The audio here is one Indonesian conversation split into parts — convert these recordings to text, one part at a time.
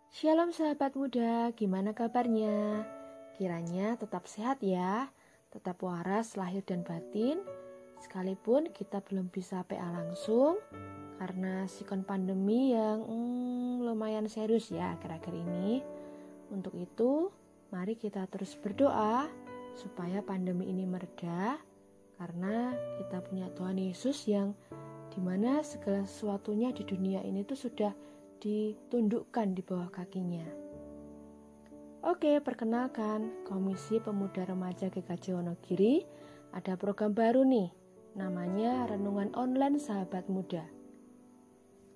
Shalom sahabat muda, gimana kabarnya? Kiranya tetap sehat ya, tetap waras lahir dan batin, sekalipun kita belum bisa PA langsung karena sikon pandemi yang lumayan serius ya akhir-akhir ini. Untuk itu, mari kita terus berdoa supaya pandemi ini mereda, karena kita punya Tuhan Yesus yang dimana segala sesuatunya di dunia ini tuh sudah ditundukkan di bawah kakinya. Oke, perkenalkan, Komisi Pemuda Remaja GKJ Wonogiri ada program baru nih, namanya Renungan Online Sahabat Muda.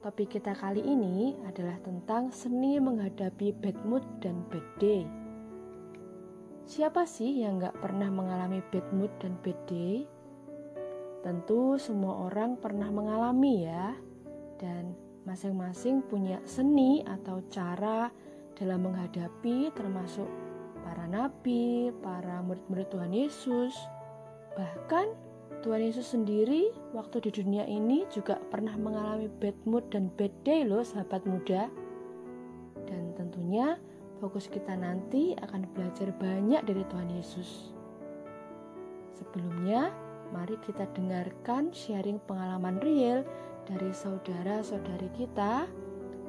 Topik kita kali ini adalah tentang seni menghadapi bad mood dan bad day. Siapa sih yang gak pernah mengalami bad mood dan bad day? Tentu semua orang pernah mengalami ya, dan masing-masing punya seni atau cara dalam menghadapi, termasuk para nabi, para murid-murid Tuhan Yesus. Bahkan Tuhan Yesus sendiri waktu di dunia ini juga pernah mengalami bad mood dan bad day loh sahabat muda. Dan tentunya fokus kita nanti akan belajar banyak dari Tuhan Yesus. Sebelumnya, mari kita dengarkan sharing pengalaman real dari saudara-saudari kita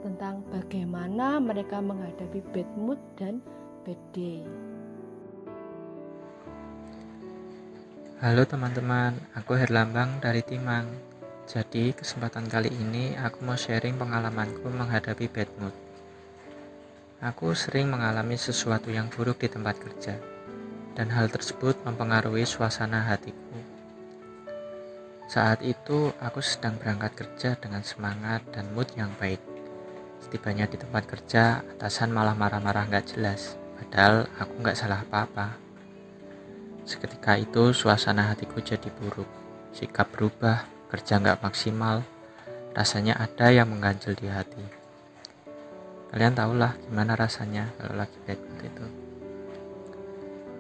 tentang bagaimana mereka menghadapi bad mood dan bad day. Halo teman-teman, aku Herlambang dari Timang. Jadi kesempatan kali ini aku mau sharing pengalamanku menghadapi bad mood. Aku sering mengalami sesuatu yang buruk di tempat kerja, dan hal tersebut mempengaruhi suasana hatiku. Saat itu aku sedang berangkat kerja dengan semangat dan mood yang baik. Setibanya di tempat kerja, atasan malah marah-marah gak jelas, padahal aku gak salah apa-apa. Seketika itu suasana hatiku jadi buruk, sikap berubah, kerja gak maksimal, rasanya ada yang mengganjal di hati. Kalian tahulah gimana rasanya kalau lagi bad mood itu.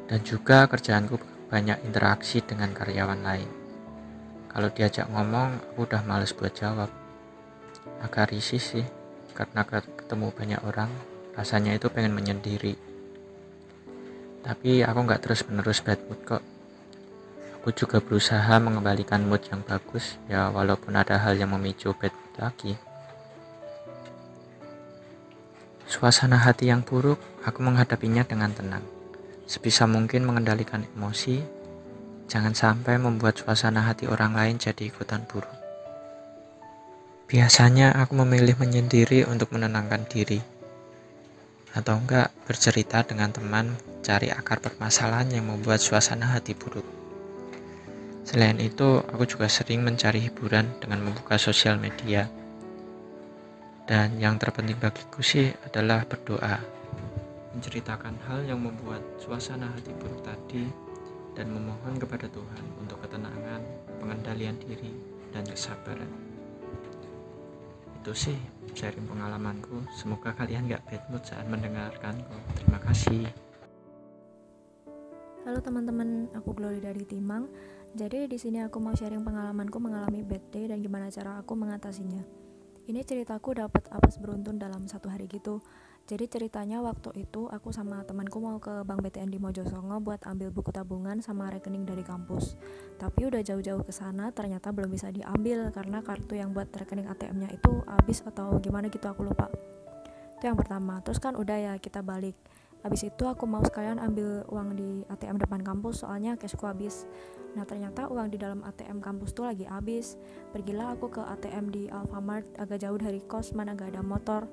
Dan juga kerjaanku banyak interaksi dengan karyawan lain. Kalau diajak ngomong, aku udah males buat jawab. Agak risih sih, karena ketemu banyak orang, rasanya itu pengen menyendiri. Tapi aku gak terus-menerus bad mood kok. Aku juga berusaha mengembalikan mood yang bagus, ya walaupun ada hal yang memicu bad mood lagi. Suasana hati yang buruk, aku menghadapinya dengan tenang. Sebisa mungkin mengendalikan emosi, jangan sampai membuat suasana hati orang lain jadi ikutan buruk. Biasanya aku memilih menyendiri untuk menenangkan diri, atau enggak bercerita dengan teman, cari akar permasalahan yang membuat suasana hati buruk. Selain itu, aku juga sering mencari hiburan dengan membuka sosial media. Dan yang terpenting bagiku sih adalah berdoa, menceritakan hal yang membuat suasana hati buruk tadi, dan memohon kepada Tuhan untuk ketenangan, pengendalian diri, dan kesabaran. Itu sih sharing pengalamanku. Semoga kalian gak bad mood saat mendengarkanku. Terima kasih. Halo teman-teman, aku Glory dari Timang. Jadi di sini aku mau sharing pengalamanku mengalami bad day dan gimana cara aku mengatasinya. Ini ceritaku dapat apes beruntun dalam satu hari gitu. Jadi ceritanya waktu itu aku sama temanku mau ke Bank BTN di Mojosongo buat ambil buku tabungan sama rekening dari kampus. Tapi udah jauh-jauh ke sana ternyata belum bisa diambil karena kartu yang buat rekening ATM-nya itu habis atau gimana gitu, aku lupa. Itu yang pertama. Terus kan udah ya kita balik. Habis itu aku mau sekalian ambil uang di ATM depan kampus soalnya cashku habis. Nah ternyata uang di dalam ATM kampus tuh lagi habis. Pergilah aku ke ATM di Alfamart agak jauh dari kos, mana gak ada motor.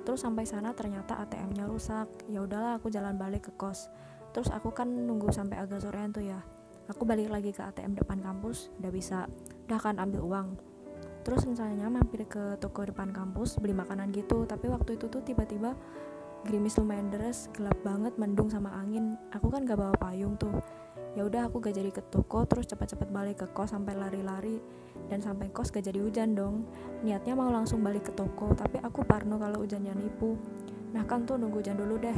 Terus sampai sana ternyata ATM-nya rusak. Ya udahlah aku jalan balik ke kos. Terus aku kan nunggu sampai agak sorean tuh ya. Aku balik lagi ke ATM depan kampus, udah bisa. Udah kan ambil uang. Terus rencananya mampir ke toko depan kampus beli makanan gitu. Tapi waktu itu tuh tiba-tiba gerimis lumayan deras, gelap banget, mendung sama angin. Aku kan gak bawa payung tuh. Ya udah aku gak jadi ke toko, terus cepat-cepat balik ke kos sampai lari-lari. Dan sampai kos gak jadi hujan dong. Niatnya mau langsung balik ke toko, tapi aku parno kalau hujannya nipu. Nah kan tuh nunggu hujan dulu deh.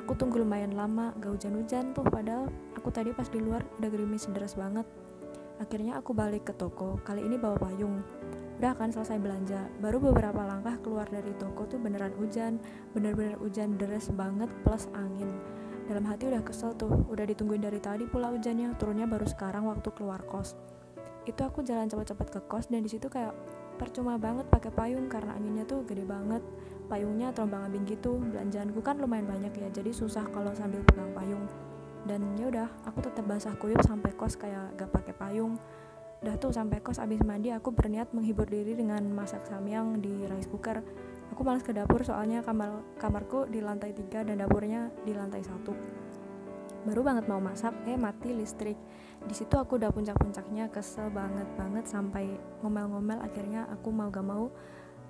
Aku tunggu lumayan lama, gak hujan-hujan tuh, padahal aku tadi pas di luar udah gerimis deras banget. Akhirnya aku balik ke toko, kali ini bawa payung. Udah kan selesai belanja, baru beberapa langkah keluar dari toko tuh beneran hujan, bener-bener hujan deras banget plus angin. Dalam hati udah kesel tuh, udah ditungguin dari tadi pula hujannya, turunnya baru sekarang waktu keluar kos. Itu aku jalan cepet-cepet ke kos dan disitu kayak percuma banget pakai payung karena anginnya tuh gede banget. Payungnya terombang-ambing gitu. Belanjaanku kan lumayan banyak ya, jadi susah kalau sambil pegang payung. Dan ya udah, aku tetap basah kuyup sampai kos kayak gak pakai payung. Udah tuh sampai kos abis mandi aku berniat menghibur diri dengan masak samyang di rice cooker. Aku malas ke dapur soalnya kamarku di lantai 3 dan dapurnya di lantai 1. Baru banget mau masak, mati listrik. Di situ aku udah puncak-puncaknya kesel banget sampai ngomel-ngomel. Akhirnya aku mau gak mau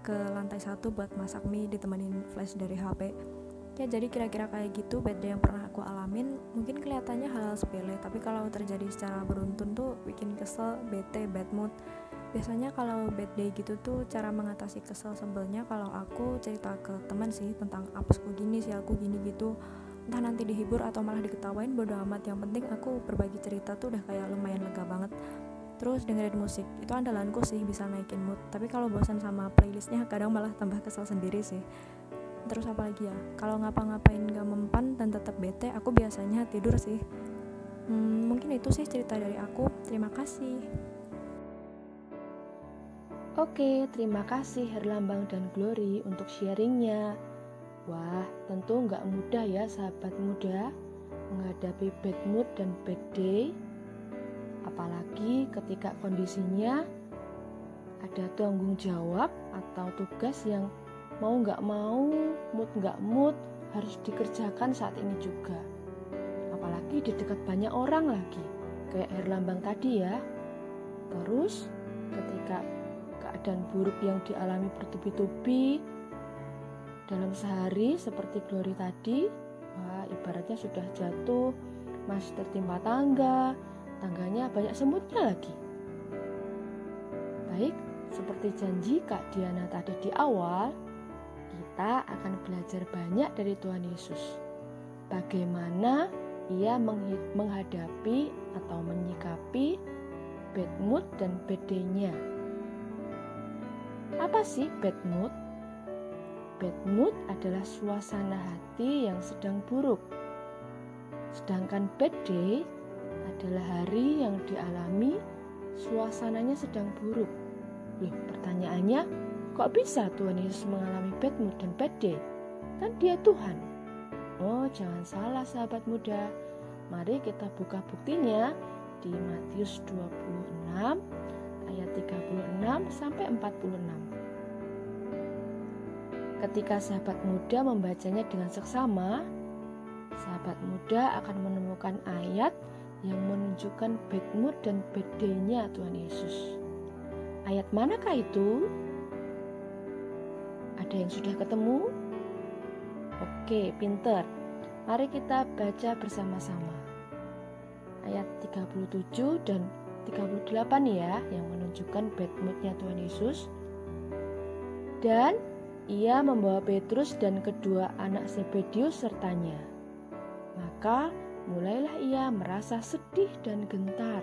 ke lantai 1 buat masak mie ditemenin flash dari HP. Ya jadi kira-kira kayak gitu bad day yang pernah aku alamin. Mungkin kelihatannya hal sepele, tapi kalau terjadi secara beruntun tuh bikin kesel, bete, bad mood. Biasanya kalau bad day gitu tuh cara mengatasi kesel sebelnya kalau aku cerita ke teman sih tentang apesku gini, sialku gini gitu. Entah nanti dihibur atau malah diketawain, bodo amat, yang penting aku berbagi cerita tuh udah kayak lumayan lega banget. Terus dengerin musik, itu andalanku sih, bisa naikin mood. Tapi kalau bosan sama playlistnya kadang malah tambah kesel sendiri sih. Terus apa lagi ya, kalau ngapa-ngapain gak mempan dan tetap bete, aku biasanya tidur sih. Mungkin itu sih cerita dari aku. Terima kasih. Oke, terima kasih Herlambang dan Glory untuk sharingnya. Wah, tentu gak mudah ya sahabat muda menghadapi bad mood dan bad day. Apalagi ketika kondisinya ada tanggung jawab atau tugas yang mau gak mau, mood gak mood, harus dikerjakan saat ini juga. Apalagi di dekat banyak orang lagi, kayak Herlambang tadi ya. Terus ketika keadaan buruk yang dialami bertubi-tubi dalam sehari seperti Glory tadi, wah ibaratnya sudah jatuh, masih tertimpa tangganya banyak semutnya lagi. Baik, seperti janji Kak Diana tadi di awal, kita akan belajar banyak dari Tuhan Yesus. Bagaimana Ia menghadapi atau menyikapi bad mood dan bad day-nya. Apa sih bad mood? Bad mood adalah suasana hati yang sedang buruk. Sedangkan bad day adalah hari yang dialami suasananya sedang buruk. Loh, pertanyaannya, kok bisa Tuhan Yesus mengalami bad mood dan bad day? Kan Dia Tuhan. Oh, jangan salah sahabat muda. Mari kita buka buktinya di Matius 26 ayat 36 sampai 46. Ketika sahabat muda membacanya dengan seksama, sahabat muda akan menemukan ayat yang menunjukkan bad mood dan bad day-nya Tuhan Yesus. Ayat manakah itu? Ada yang sudah ketemu? Oke, pinter. Mari kita baca bersama-sama. Ayat 37 dan 38 ya, yang menunjukkan bad mood-nya Tuhan Yesus. Dan Ia membawa Petrus dan kedua anak Zebedius sertanya. Maka mulailah Ia merasa sedih dan gentar.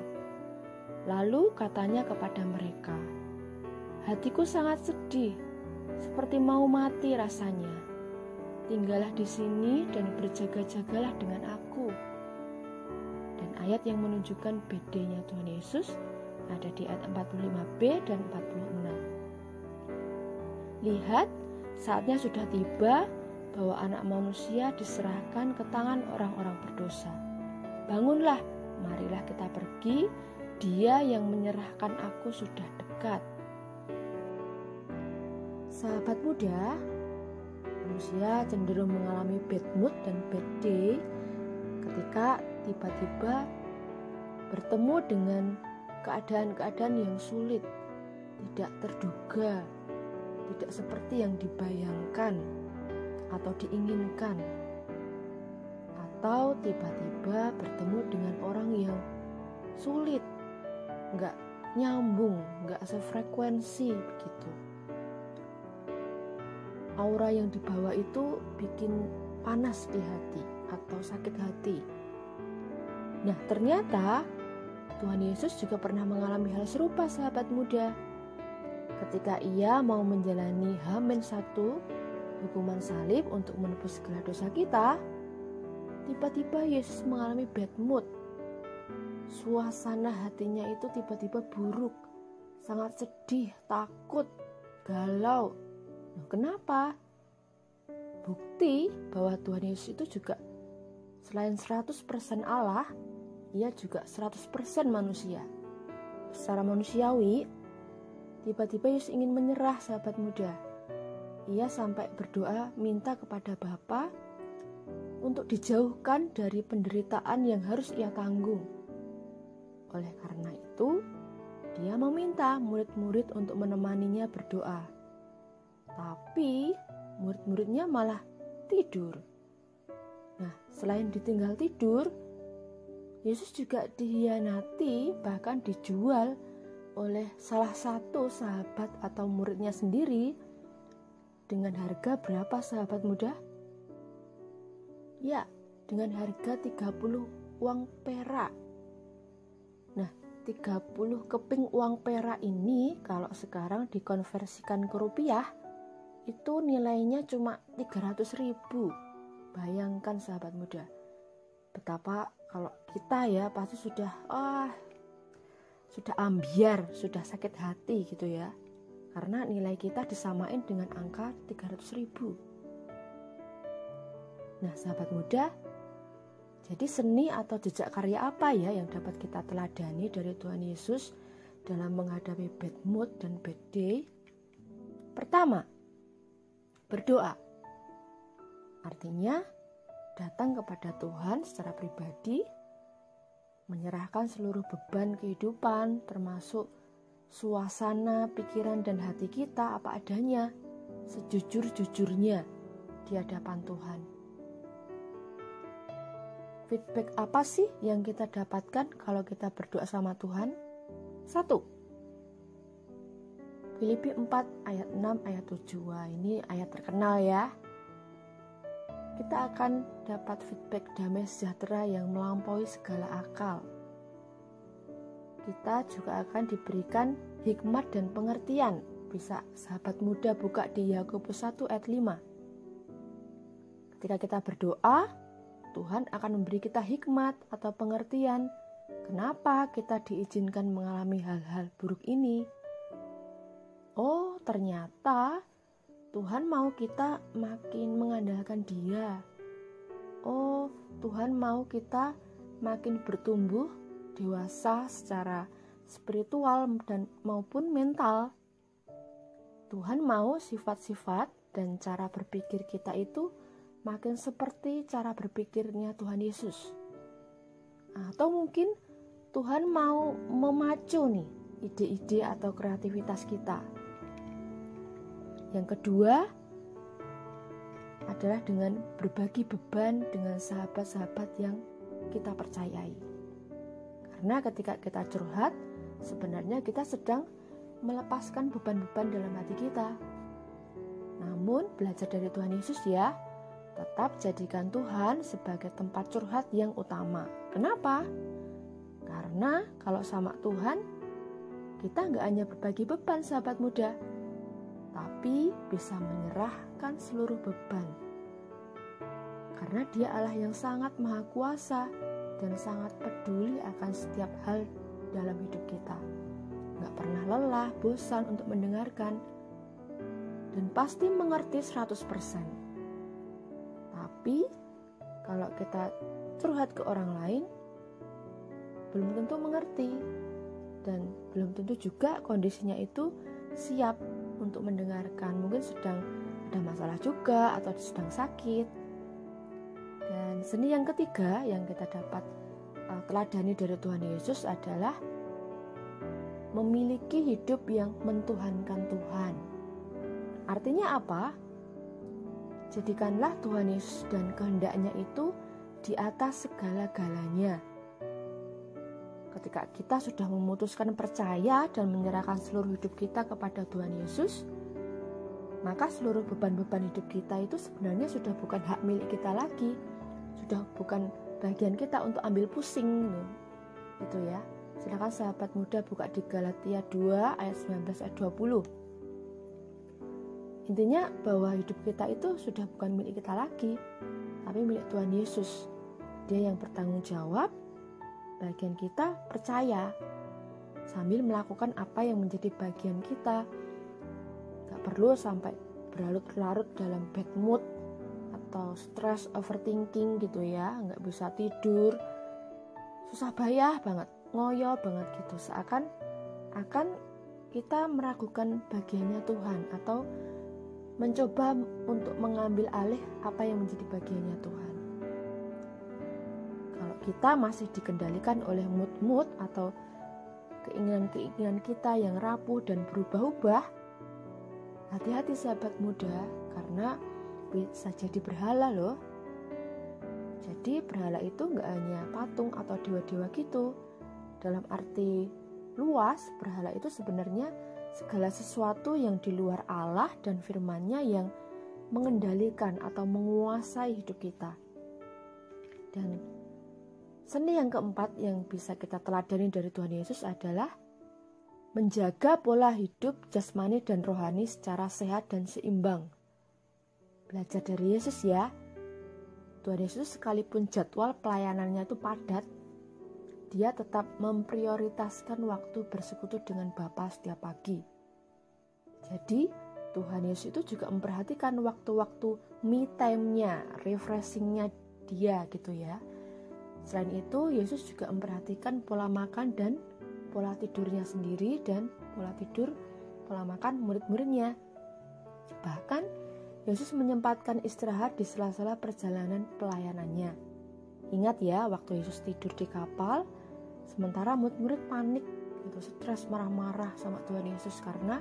Lalu katanya kepada mereka, "Hatiku sangat sedih, seperti mau mati rasanya. Tinggallah di sini dan berjaga-jagalah dengan aku." Dan ayat yang menunjukkan bedanya Tuhan Yesus ada di ayat 45b dan 46. Lihat, saatnya sudah tiba bahwa anak manusia diserahkan ke tangan orang-orang berdosa. Bangunlah, marilah kita pergi, Dia yang menyerahkan aku sudah dekat. Sahabat muda, manusia cenderung mengalami bad mood dan bad day ketika tiba-tiba bertemu dengan keadaan-keadaan yang sulit, tidak terduga, tidak seperti yang dibayangkan atau diinginkan, atau tiba-tiba bertemu dengan orang yang sulit, nggak nyambung, nggak sefrekuensi begitu. Aura yang dibawa itu bikin panas di hati atau sakit hati. Nah, ternyata Tuhan Yesus juga pernah mengalami hal serupa sahabat muda. ketika ia mau menjalani H-1 hukuman salib untuk menebus segala dosa kita, tiba-tiba Yesus mengalami bad mood. Suasana hatinya itu tiba-tiba buruk, sangat sedih, takut, galau. Nah, kenapa? Bukti bahwa Tuhan Yesus itu juga selain 100% Allah, ia juga 100% manusia. Secara manusiawi, tiba-tiba Yesus ingin menyerah, sahabat muda. Ia sampai berdoa minta kepada Bapa untuk dijauhkan dari penderitaan yang harus ia tanggung. Oleh karena itu, dia meminta murid-murid untuk menemaninya berdoa. Tapi murid-muridnya malah tidur. Nah, selain ditinggal tidur, Yesus juga dikhianati, bahkan dijual oleh salah satu sahabat atau muridnya sendiri. Dengan harga berapa, sahabat muda? Ya, dengan harga 30 uang perak. Nah, 30 keping uang perak ini kalau sekarang dikonversikan ke rupiah, itu nilainya cuma 300.000. Bayangkan, sahabat muda, betapa kalau kita ya pasti sudah ambyar, sudah sakit hati gitu ya. Karena nilai kita disamain dengan angka 300.000. Nah, sahabat muda, jadi seni atau jejak karya apa ya yang dapat kita teladani dari Tuhan Yesus dalam menghadapi bad mood dan bad day? Pertama, berdoa. Artinya, datang kepada Tuhan secara pribadi, menyerahkan seluruh beban kehidupan, termasuk suasana, pikiran, dan hati kita apa adanya, sejujur-jujurnya di hadapan Tuhan. Feedback apa sih yang kita dapatkan kalau kita berdoa sama Tuhan? 1. Filipi 4 ayat 6 ayat 7. Wah, ini ayat terkenal ya. Kita akan dapat feedback damai sejahtera yang melampaui segala akal. Kita juga akan diberikan hikmat dan pengertian. Bisa sahabat muda buka di Yakobus 1 ayat 5. Ketika kita berdoa, Tuhan akan memberi kita hikmat atau pengertian. Kenapa kita diizinkan mengalami hal-hal buruk ini? Oh, ternyata Tuhan mau kita makin mengandalkan Dia. Oh, Tuhan mau kita makin bertumbuh dewasa secara spiritual dan maupun mental. Tuhan mau sifat-sifat dan cara berpikir kita itu makin seperti cara berpikirnya Tuhan Yesus. Atau mungkin Tuhan mau memacu nih ide-ide atau kreativitas kita. Yang kedua adalah dengan berbagi beban dengan sahabat-sahabat yang kita percayai. Karena ketika kita curhat, sebenarnya kita sedang melepaskan beban-beban dalam hati kita. Namun, belajar dari Tuhan Yesus ya, tetap jadikan Tuhan sebagai tempat curhat yang utama. Kenapa? Karena kalau sama Tuhan, kita nggak hanya berbagi beban, sahabat muda, tapi bisa menyerahkan seluruh beban. Karena Dia Allah yang sangat maha kuasa dan sangat peduli akan setiap hal dalam hidup kita. Gak pernah lelah, bosan untuk mendengarkan, dan pasti mengerti 100%. Tapi kalau kita curhat ke orang lain, belum tentu mengerti, dan belum tentu juga kondisinya itu siap untuk mendengarkan. Mungkin sedang ada masalah juga atau sedang sakit. Dan seni yang ketiga yang kita dapat teladani dari Tuhan Yesus adalah memiliki hidup yang mentuhankan Tuhan. Artinya apa? Jadikanlah Tuhan Yesus dan kehendaknya itu di atas segala-galanya. Ketika kita sudah memutuskan percaya dan menyerahkan seluruh hidup kita kepada Tuhan Yesus, maka seluruh beban-beban hidup kita itu sebenarnya sudah bukan hak milik kita lagi, sudah bukan bagian kita untuk ambil pusing gitu ya. Silakan sahabat muda buka di Galatia 2 ayat 19 ayat 20. Intinya bahwa hidup kita itu sudah bukan milik kita lagi, tapi milik Tuhan Yesus. Dia yang bertanggung jawab, bagian kita percaya, sambil melakukan apa yang menjadi bagian kita. Gak perlu sampai berlarut-larut dalam bad mood atau stress, overthinking gitu ya, gak bisa tidur, susah bayah banget, ngoyo banget gitu, seakan kita meragukan bagiannya Tuhan atau mencoba untuk mengambil alih apa yang menjadi bagiannya Tuhan. Kalau kita masih dikendalikan oleh mood-mood atau keinginan-keinginan kita yang rapuh dan berubah-ubah, hati-hati sahabat muda, karena bisa jadi berhala loh. Jadi berhala itu gak hanya patung atau dewa-dewa gitu. Dalam arti luas, berhala itu sebenarnya segala sesuatu yang di luar Allah dan firman-Nya yang mengendalikan atau menguasai hidup kita. Dan seni yang keempat yang bisa kita teladani dari Tuhan Yesus adalah menjaga pola hidup jasmani dan rohani secara sehat dan seimbang. Belajar dari Yesus ya. Tuhan Yesus sekalipun jadwal pelayanannya itu padat, dia tetap memprioritaskan waktu bersekutu dengan Bapa setiap pagi. Jadi Tuhan Yesus itu juga memperhatikan waktu-waktu me time-nya, refreshing-nya dia gitu ya. Selain itu, Yesus juga memperhatikan pola makan dan pola tidurnya sendiri dan pola makan murid-muridnya. Bahkan Yesus menyempatkan istirahat di sela-sela perjalanan pelayanannya. Ingat ya, waktu Yesus tidur di kapal, sementara murid-murid panik, gitu, stres, marah-marah sama Tuhan Yesus karena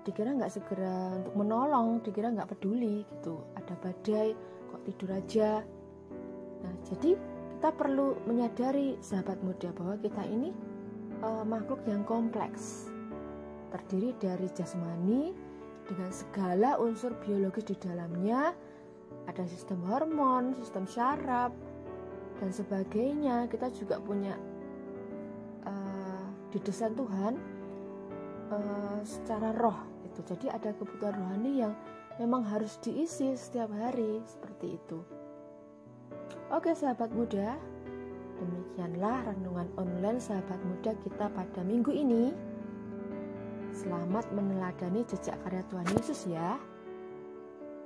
dikira nggak segera untuk menolong, dikira nggak peduli gitu. Ada badai, kok tidur aja. Nah, jadi kita perlu menyadari sahabat muda bahwa kita ini makhluk yang kompleks, terdiri dari jasmani dengan segala unsur biologis di dalamnya, ada sistem hormon, sistem syaraf, dan sebagainya. Kita juga punya didesain Tuhan secara roh itu. Jadi ada kebutuhan rohani yang memang harus diisi setiap hari, seperti itu. Oke sahabat muda, demikianlah renungan online sahabat muda kita pada minggu ini. Selamat meneladani jejak karya Tuhan Yesus ya.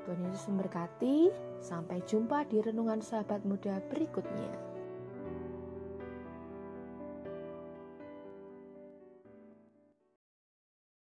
Tuhan Yesus memberkati. Sampai jumpa di renungan sahabat muda berikutnya.